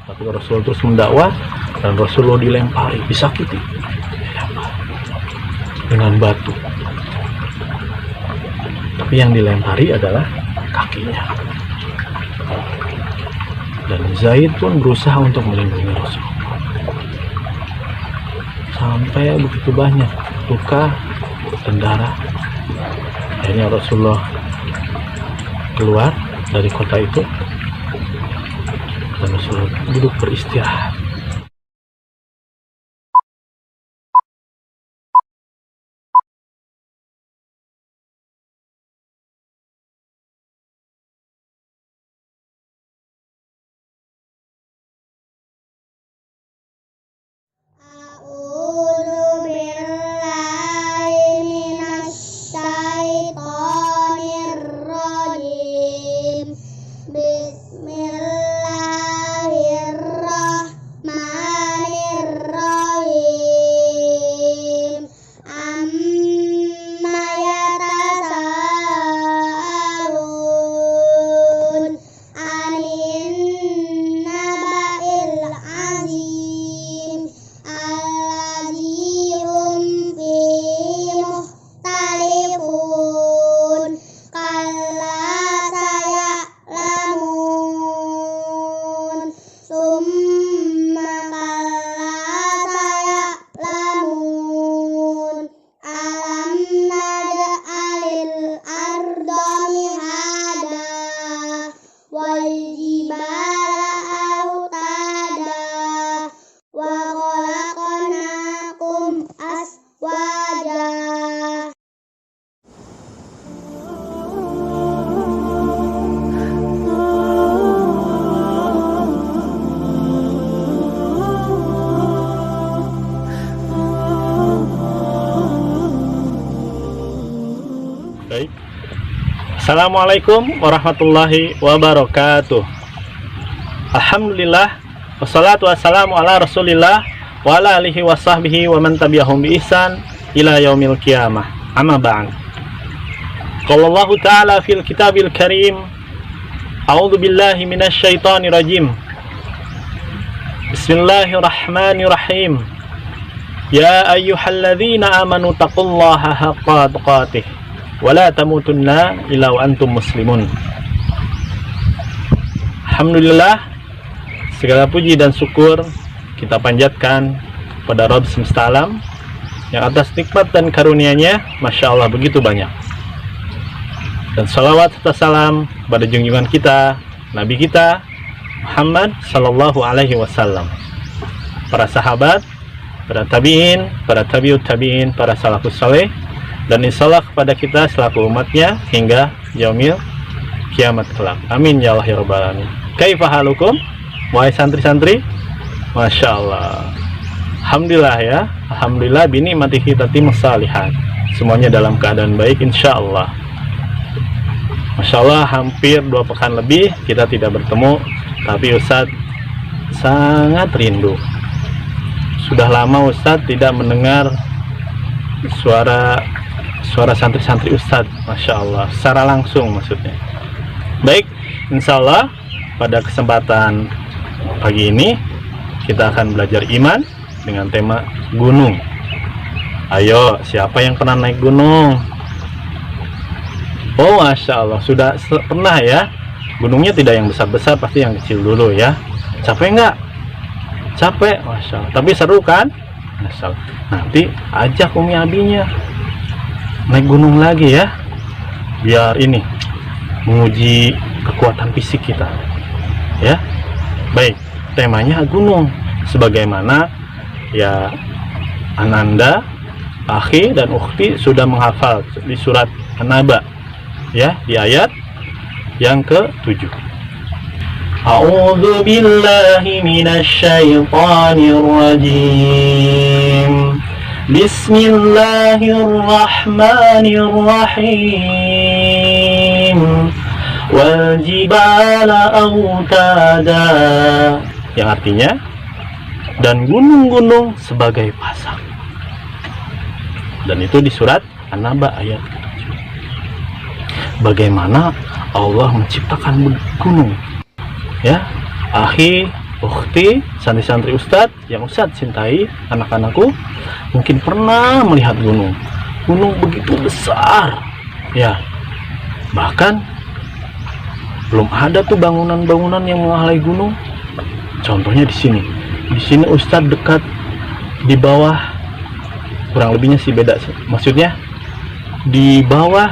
Tapi Rasulullah terus mendakwah dan Rasulullah dilempari, disakiti dengan batu. Tapi yang dilempari adalah kakinya. Dan Zaid pun berusaha untuk melindungi Rasulullah. Sampai begitu banyak luka dan darah. Akhirnya Rasulullah keluar dari kota itu dan Rasulullah duduk beristirahat. Baik. Assalamualaikum warahmatullahi wabarakatuh. Alhamdulillah, wassalatu wassalamu ala rasulillah wa ala alihi wa sahbihi wa man tabi'ahum bi ihsan ila yaumil qiyamah. Amma ba'd. Qala Allah ta'ala fil kitabil karim, a'udzu billahi minasy syaithanir rajim. Bismillahirrahmanirrahim. Ya ayyuhalladzina amanu taqullaha haqqa tuqatih wala tamutunna illa wa antum muslimun. Alhamdulillah, segala puji dan syukur kita panjatkan pada Rabb semesta alam yang atas nikmat dan karunia-Nya, Masya Allah, begitu banyak. Dan salawat serta salam pada junjungan kita, Nabi kita Muhammad Sallallahu Alaihi Wasallam, para sahabat, para tabi'in, para tabi'ut tabi'in, para salafus saleh, dan insyaallah kepada kita selaku umatnya hingga yaumil kiamat kelak. Amin ya Allah ya rabbal alamin. Kaifa halukum wahai santri-santri? Masya Allah, alhamdulillah ya, alhamdulillah bini mati kita timus salihat, semuanya dalam keadaan baik insya Allah. Masya Allah, hampir 2 pekan lebih kita tidak bertemu, tapi Ustadz sangat rindu. Sudah lama Ustadz tidak mendengar suara santri-santri Ustadz, Masya Allah, secara langsung maksudnya. Baik, insya Allah pada kesempatan pagi ini kita akan belajar iman dengan tema gunung. Ayo, siapa yang pernah naik gunung? Oh, Masya Allah, sudah pernah ya. Gunungnya tidak yang besar-besar, pasti yang kecil dulu ya. Capek nggak? Capek, Masya Allah, tapi seru kan? Masya Allah. Nanti ajak Umi Abinya naik gunung lagi ya, biar ini menguji kekuatan fisik kita ya. Baik, temanya gunung, sebagaimana ya Ananda, Akhi dan Ukhti sudah menghafal di surat An-Naba ya, di ayat yang ke-7. A'udzu billahi minasy syaithanir rajim. Bismillahirrahmanirrahim. Wal jibala autada, yang artinya dan gunung-gunung sebagai pasang. Dan itu di surat An-Naba ayat ke-7. Bagaimana Allah menciptakan gunung ya. Akhi ukhti, santri-santri Ustadz yang Ustadz cintai, anak-anakku mungkin pernah melihat gunung. Gunung begitu besar, ya. Bahkan belum ada tuh bangunan-bangunan yang menghalangi gunung. Contohnya di sini. Di sini Ustadz dekat di bawah, kurang lebihnya sih beda. Maksudnya di bawah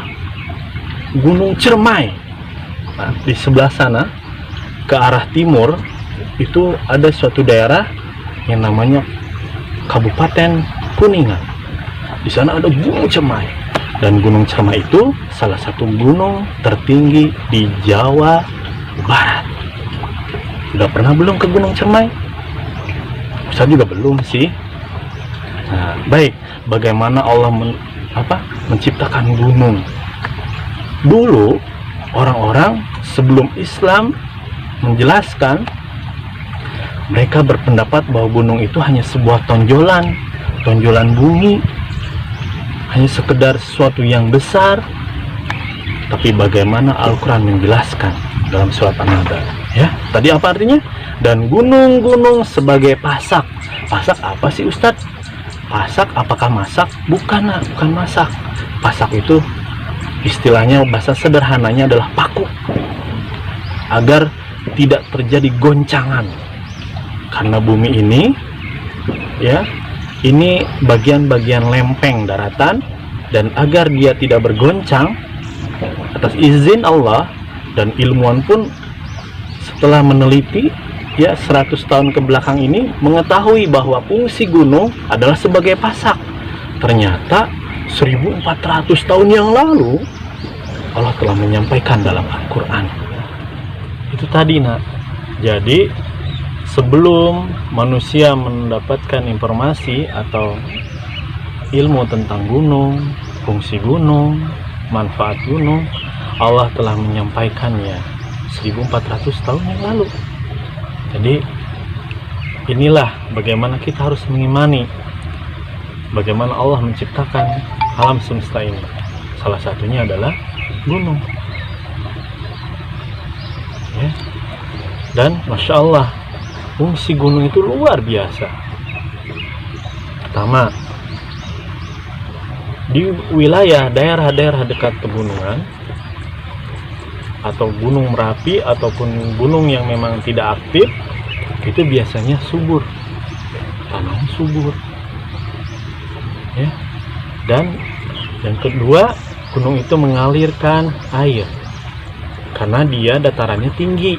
Gunung Ciremai. Nah, di sebelah sana ke arah timur itu ada suatu daerah yang namanya Kabupaten Kuningan. Di sana ada Gunung Ciremai, dan Gunung Ciremai itu salah satu gunung tertinggi di Jawa Barat. Udah pernah belum ke Gunung Ciremai? Saya juga belum sih. Nah, baik, bagaimana Allah menciptakan gunung? Dulu orang-orang sebelum Islam menjelaskan, mereka berpendapat bahwa gunung itu hanya sebuah tonjolan bumi, hanya sekedar sesuatu yang besar. Tapi bagaimana Al-Quran menjelaskan dalam surat An-Naba, ya, tadi apa artinya? Dan gunung-gunung sebagai pasak. Pasak apa sih Ustadz? Pasak apakah masak? Bukan masak. Pasak itu istilahnya, bahasa sederhananya adalah paku, agar tidak terjadi goncangan. Karena bumi ini, ya, ini bagian-bagian lempeng daratan, dan agar dia tidak bergoncang, atas izin Allah, dan ilmuwan pun setelah meneliti, ya, 100 tahun ke belakang ini mengetahui bahwa fungsi gunung adalah sebagai pasak. Ternyata 1400 tahun yang lalu Allah telah menyampaikan dalam Al-Quran. Itu tadi, nak. Jadi sebelum manusia mendapatkan informasi atau ilmu tentang gunung, fungsi gunung, manfaat gunung, Allah telah menyampaikannya 1400 tahun yang lalu. Jadi inilah bagaimana kita harus mengimani bagaimana Allah menciptakan alam semesta ini. Salah satunya adalah gunung, ya. Dan Masya Allah, fungsi gunung itu luar biasa. Pertama, di wilayah daerah-daerah dekat pegunungan atau Gunung Merapi ataupun gunung yang memang tidak aktif, itu biasanya subur, tanahnya subur, ya. Dan yang kedua, gunung itu mengalirkan air karena dia datarannya tinggi.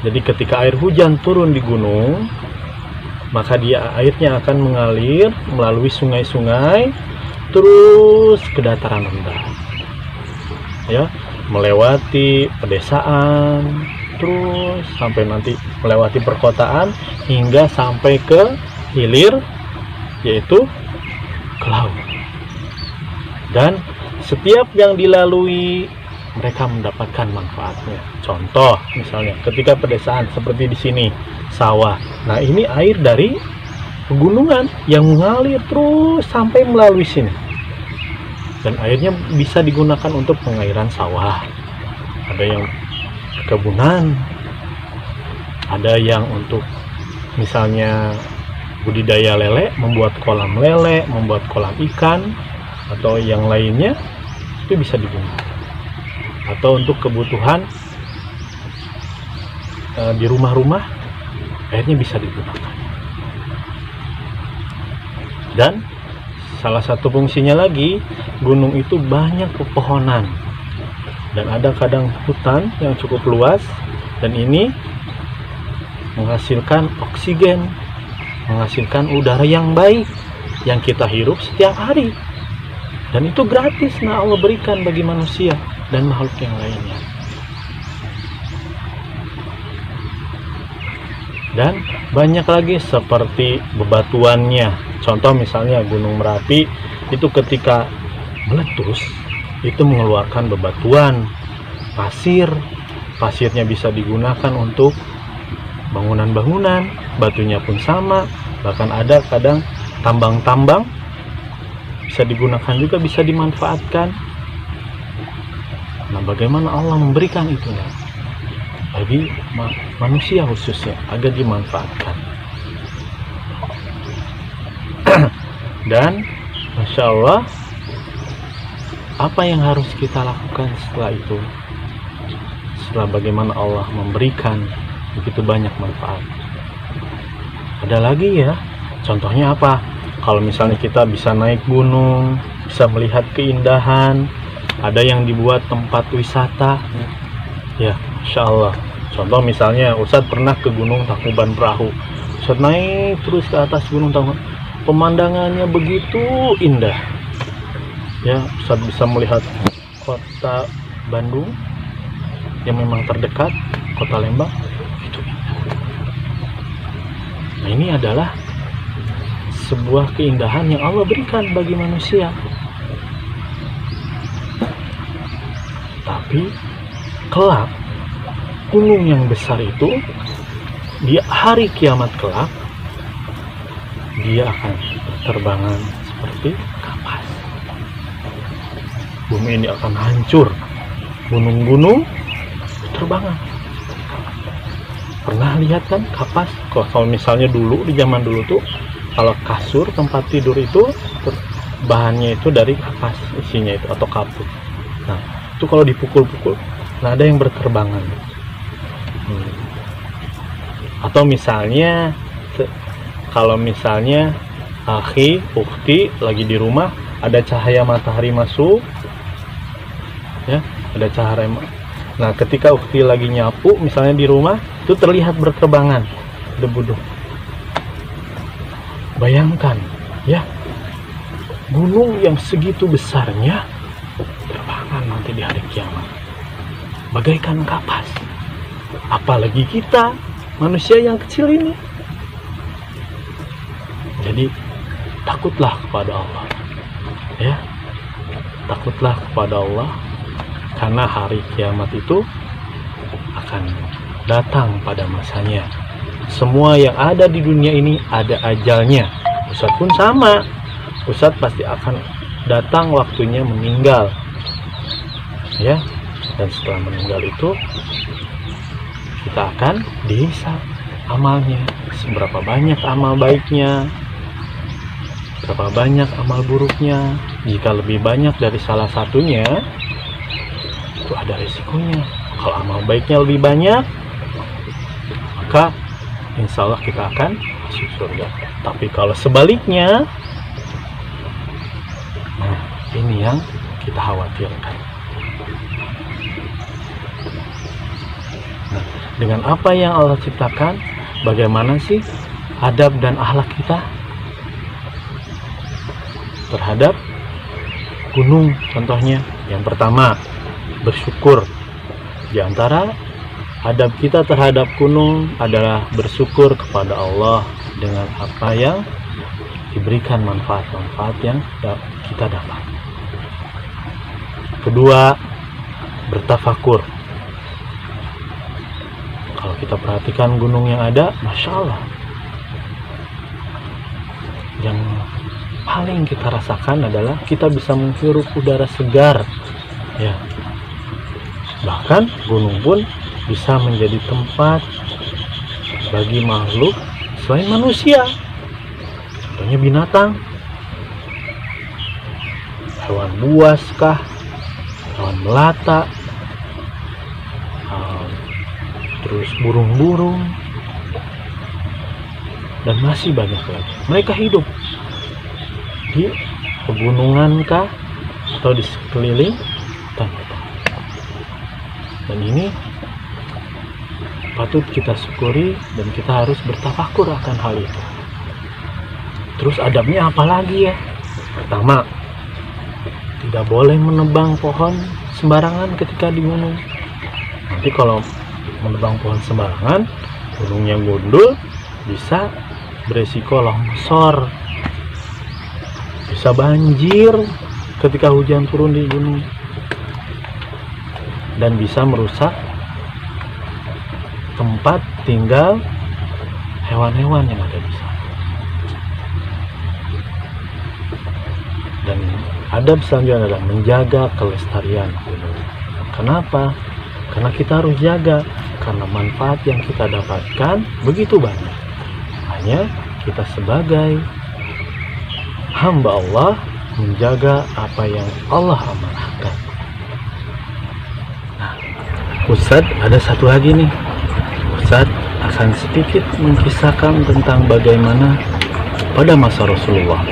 Jadi ketika air hujan turun di gunung, maka airnya akan mengalir melalui sungai-sungai terus ke dataran rendah, ya, melewati pedesaan, terus sampai nanti melewati perkotaan hingga sampai ke hilir, yaitu ke laut. Dan setiap yang dilalui mereka mendapatkan manfaatnya. Contoh misalnya ketika pedesaan seperti di sini, sawah. Nah, ini air dari pegunungan yang mengalir terus sampai melalui sini. Dan airnya bisa digunakan untuk pengairan sawah. Ada yang kebunan, ada yang untuk misalnya budidaya lele, membuat kolam lele, membuat kolam ikan, atau yang lainnya, itu bisa digunakan. Atau untuk kebutuhan di rumah-rumah, airnya bisa digunakan. Dan salah satu fungsinya lagi, gunung itu banyak pepohonan, dan ada kadang hutan yang cukup luas, dan ini menghasilkan oksigen, menghasilkan udara yang baik yang kita hirup setiap hari. Dan itu gratis, nah Allah berikan bagi manusia dan makhluk yang lainnya. Dan banyak lagi seperti bebatuannya. Contoh misalnya Gunung Merapi itu ketika meletus itu mengeluarkan bebatuan, pasir. Pasirnya bisa digunakan untuk bangunan-bangunan, batunya pun sama. Bahkan ada kadang tambang-tambang bisa digunakan juga, bisa dimanfaatkan. Nah, bagaimana Allah memberikan itu? bagi manusia khususnya agar dimanfaatkan. Dan Masya Allah, apa yang harus kita lakukan setelah itu? Setelah bagaimana Allah memberikan begitu banyak manfaat, ada lagi ya, contohnya apa? Kalau misalnya kita bisa naik gunung, bisa melihat keindahan, ada yang dibuat tempat wisata ya, Masya Allah. Contoh misalnya Ustadz pernah ke Gunung Tangkuban Perahu. Ustadz naik terus ke atas Gunung Tangkuban, pemandangannya begitu indah ya. Ustadz bisa melihat kota Bandung yang memang terdekat, kota Lembang, itu indah. Nah, ini adalah sebuah keindahan yang Allah berikan bagi manusia. Tapi kelak gunung yang besar itu di hari kiamat kelak dia akan berterbangan seperti kapas. Bumi ini akan hancur, gunung-gunung berterbangan. Pernah lihat kan kapas? Kalau misalnya dulu, di zaman dulu tuh, kalau kasur tempat tidur itu bahannya itu dari kapas isinya itu, atau kapur. Nah itu kalau dipukul-pukul, nah ada yang berterbangan. Atau misalnya kalau misalnya akhi, ukhti lagi di rumah, ada cahaya matahari masuk ya, ada cahaya. Nah ketika ukhti lagi nyapu misalnya di rumah, itu terlihat berterbangan debu-debu. Bayangkan ya, gunung yang segitu besarnya terbangan nanti di hari kiamat bagaikan kapas. Apalagi kita manusia yang kecil ini. Jadi takutlah kepada Allah ya, takutlah kepada Allah, karena hari kiamat itu akan datang pada masanya. Semua yang ada di dunia ini ada ajalnya. Ustadz pun sama, Ustadz pasti akan datang waktunya meninggal ya. Dan setelah meninggal itu kita akan dihisab amalnya, seberapa banyak amal baiknya, berapa banyak amal buruknya. Jika lebih banyak dari salah satunya, itu ada resikonya. Kalau amal baiknya lebih banyak, maka insya Allah kita akan masuk surga. Tapi kalau sebaliknya, nah ini yang kita khawatirkan. Nah, dengan apa yang Allah ciptakan, bagaimana sih adab dan akhlak kita terhadap gunung? Contohnya yang pertama, bersyukur. Di antara adab kita terhadap gunung adalah bersyukur kepada Allah dengan apa yang diberikan, manfaat-manfaat yang kita dapat. Kedua, bertafakur. Kalau kita perhatikan gunung yang ada, Masya Allah, yang paling kita rasakan adalah kita bisa menghirup udara segar ya. Bahkan gunung pun bisa menjadi tempat bagi makhluk selain manusia. Contohnya binatang, hewan buas kah, hewan melata, terus burung-burung, dan masih banyak lagi. Mereka hidup di pegunungan kah, atau di sekeliling hutan-hutan. Dan ini patut kita syukuri, dan kita harus bertafakur akan hal itu. Terus adabnya apa lagi ya? Pertama, tidak boleh menebang pohon sembarangan ketika di gunung. Nanti kalau menebang pohon sembarangan, gunungnya gundul, bisa beresiko longsor, bisa banjir ketika hujan turun di gunung, dan bisa merusak tempat tinggal hewan-hewan yang ada di sana. Dan adab selanjutnya adalah menjaga kelestarian gunung. Kenapa? Karena kita harus jaga. karena manfaat yang kita dapatkan begitu banyak. Hanya kita sebagai hamba Allah menjaga apa yang Allah amanahkan. Nah, Ustadz ada satu lagi nih. Ustadz akan sedikit mengisahkan tentang bagaimana pada masa Rasulullah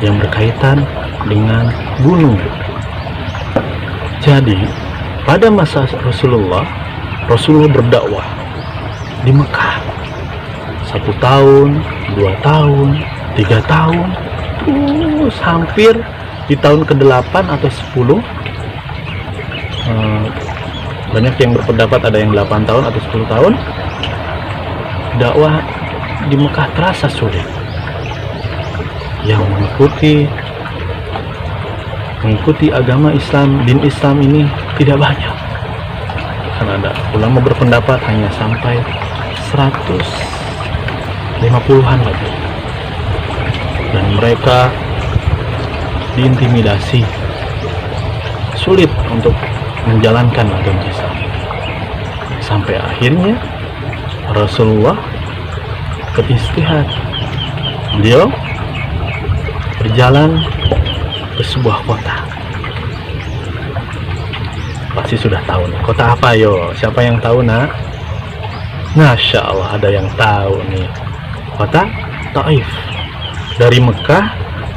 yang berkaitan dengan gunung. Jadi pada masa Rasulullah berdakwah di Mekah 1 tahun, 2 tahun, 3 tahun, terus hampir di tahun ke-8 atau 10. Banyak yang berpendapat ada yang 8 tahun atau 10 tahun. Dakwah di Mekah terasa sulit. Yang mengikuti agama Islam, din Islam ini tidak banyak. Karena ada ulama berpendapat hanya sampai 150-an lebih. Dan mereka diintimidasi, sulit untuk menjalankan agama Islam. Sampai akhirnya Rasulullah beristihad. Beliau berjalan ke sebuah kota. Pasti sudah tahu nih, kota apa yo? Siapa yang tahu nak? Masya Allah ada yang tahu nih. Kota Taif. Dari Mekah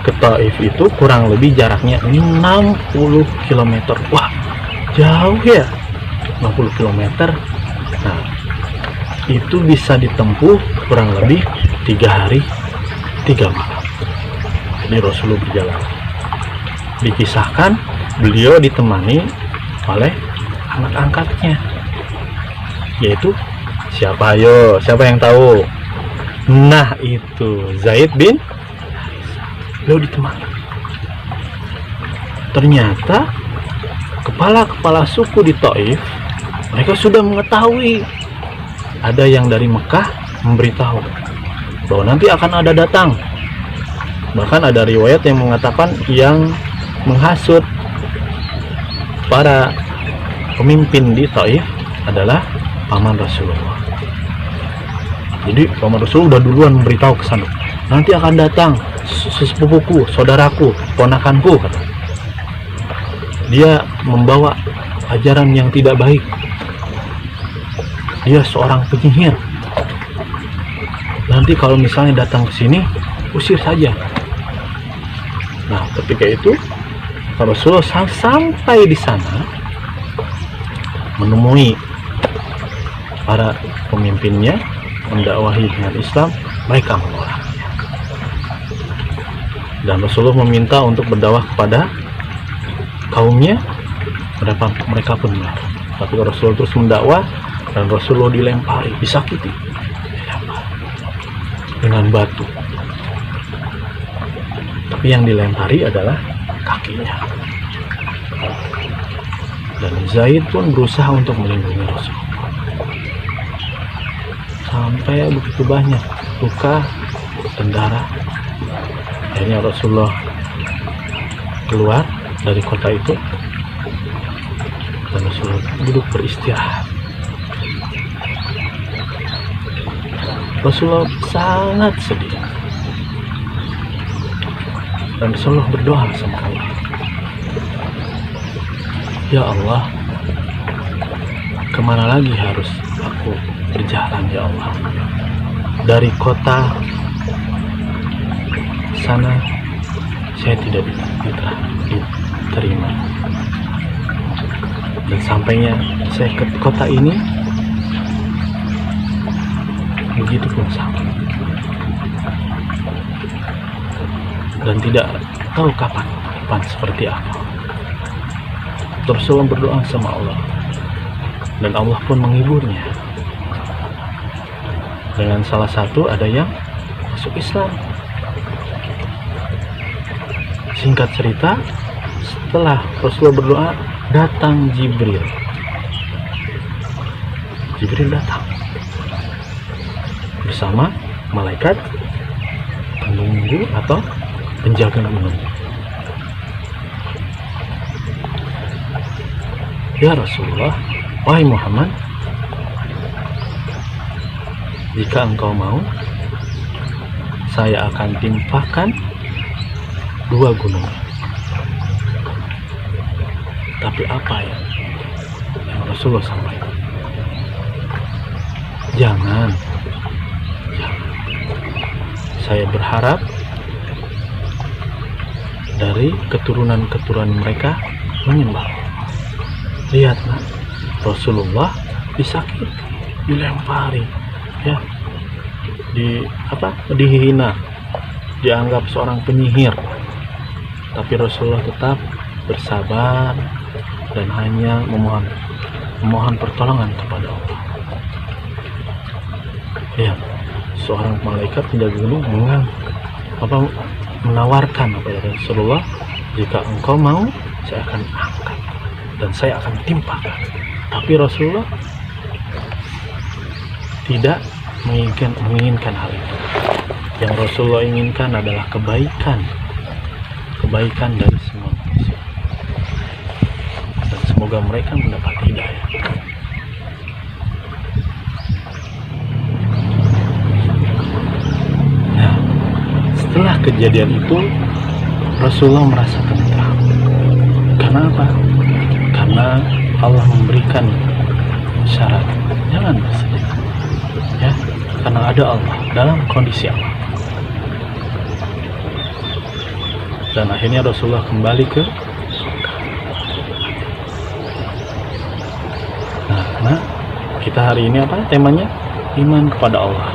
ke Taif itu kurang lebih jaraknya 60 km. Wah, jauh ya, 60 km. Nah, itu bisa ditempuh kurang lebih 3 hari 3 malam. Jadi Rasulullah berjalan. Dikisahkan beliau ditemani oleh anak angkatnya, yaitu siapa yang tahu? Nah, itu Zaid bin beliau ditemani. Ternyata kepala-kepala suku di Taif mereka sudah mengetahui. Ada yang dari Mekah memberitahu bahwa nanti akan ada datang. Bahkan ada riwayat yang mengatakan yang menghasut para pemimpin di Taif adalah paman Rasulullah. Jadi paman Rasulullah udah duluan memberitahu ke sana, nanti akan datang sesepupuku, saudaraku, ponakanku, kata. Dia membawa ajaran yang tidak baik. Dia seorang penyihir. Nanti kalau misalnya datang ke sini, usir saja. Nah, ketika itu Rasulullah sampai di sana menemui para pemimpinnya, mendakwahi dengan Islam, mereka menolaknya. Dan Rasulullah meminta untuk berdakwah kepada kaumnya, mereka pun menolak. Tapi Rasulullah terus mendakwah dan Rasulullah dilempari, disakiti dengan batu. Tapi yang dilempari adalah kakinya. Dan Zaid pun berusaha untuk melindungi Rasulullah. Sampai begitu banyak luka dan darah. Akhirnya Rasulullah keluar dari kota itu dan Rasulullah duduk beristirahat. Rasulullah sangat sedih. Dan Rasulullah berdoa sama Allah. Ya Allah, kemana lagi harus aku berjalan ya Allah? Dari kota sana saya tidak diterima. Dan sampainya saya ke kota ini, begitu pun sama. Dan tidak tahu kapan seperti apa. Rasulullah berdoa sama Allah dan Allah pun menghiburnya. Dengan salah satu ada yang masuk Islam. Singkat cerita, setelah Rasulullah berdoa, datang Jibril. Jibril datang bersama malaikat penunggu atau penjaga gunung. Ya Rasulullah, wahai Muhammad, jika engkau mau, saya akan timpakan 2 gunung. Tapi apa yang Rasulullah sampaikan? Jangan. Saya berharap dari keturunan-keturunan mereka menyembah. Lihat, nah, Rasulullah disakiti, dilempari, ya, dihina, dianggap seorang penyihir. Tapi Rasulullah tetap bersabar dan hanya memohon pertolongan kepada Allah. Ya, seorang malaikat tidak gunung menawarkan kepada Rasulullah, jika engkau mau, saya akan angkat dan saya akan timpakan. Tapi Rasulullah tidak menginginkan hal itu. Yang Rasulullah inginkan adalah kebaikan dari semua manusia, dan semoga mereka mendapat hidayah. Nah, setelah kejadian itu Rasulullah merasa tentram. Karena apa? Karena Allah memberikan syarat, jangan bersedih, ya, karena ada Allah, dalam kondisi Allah. Dan akhirnya Rasulullah kembali ke surga. Nah, kita hari ini apa temanya? Iman kepada Allah,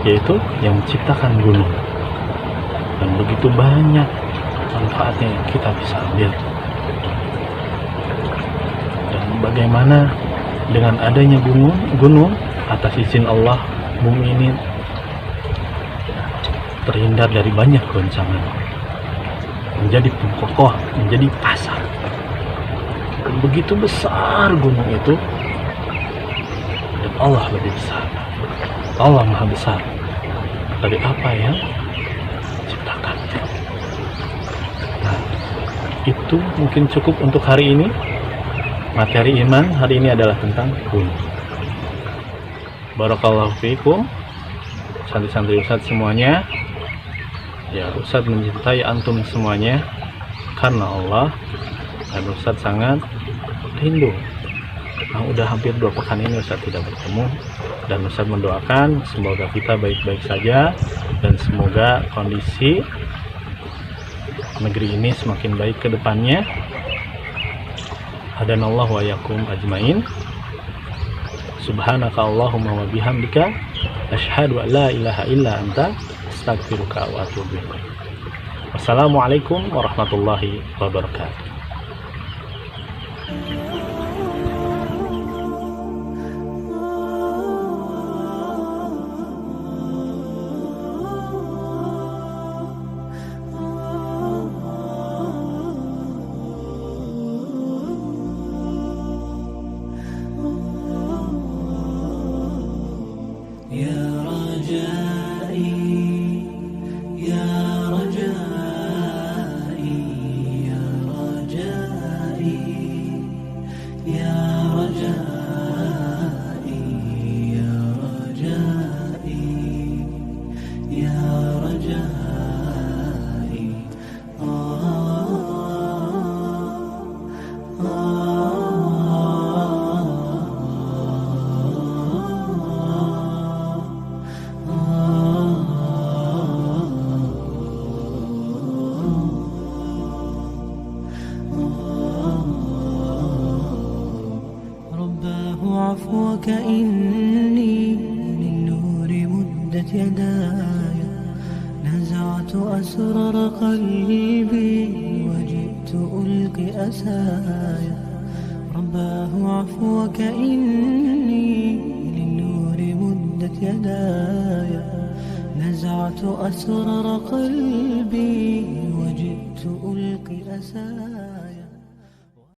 yaitu yang menciptakan gunung. Dan begitu banyak manfaatnya yang kita bisa ambil. Dan bagaimana dengan adanya gunung atas izin Allah, bumi ini terhindar dari banyak goncangan, menjadi pengkokoh, menjadi pasar. Dan begitu besar gunung itu, dan Allah lebih besar. Allah maha besar dari apa yang diciptakannya. Nah, itu mungkin cukup untuk hari ini. Materi iman hari ini adalah tentang gunung. Barakallahu fiikum, santri-santri Ustadz semuanya. Ya, Ustadz mencintai antum semuanya karena Allah, dan Ustadz sangat rindu. Nah, udah hampir 2 pekan ini Ustadz tidak bertemu, dan Ustadz mendoakan semoga kita baik-baik saja dan semoga kondisi negeri ini semakin baik ke depannya. Hadanallahu wa yakum ajmain. Subhanaka Allahumma wa bihamdika asyhadu an la ilaha illa anta astaghfiruka wa atubu ilaik. Wassalamualaikum warahmatullahi wabarakatuh. عفوك إني للنور مدت يداي نزعت أسرار قلبي وجئت ألقي أساي رباه عفوك إني للنور مدت يداي نزعت أسرار قلبي وجئت ألقي أساي.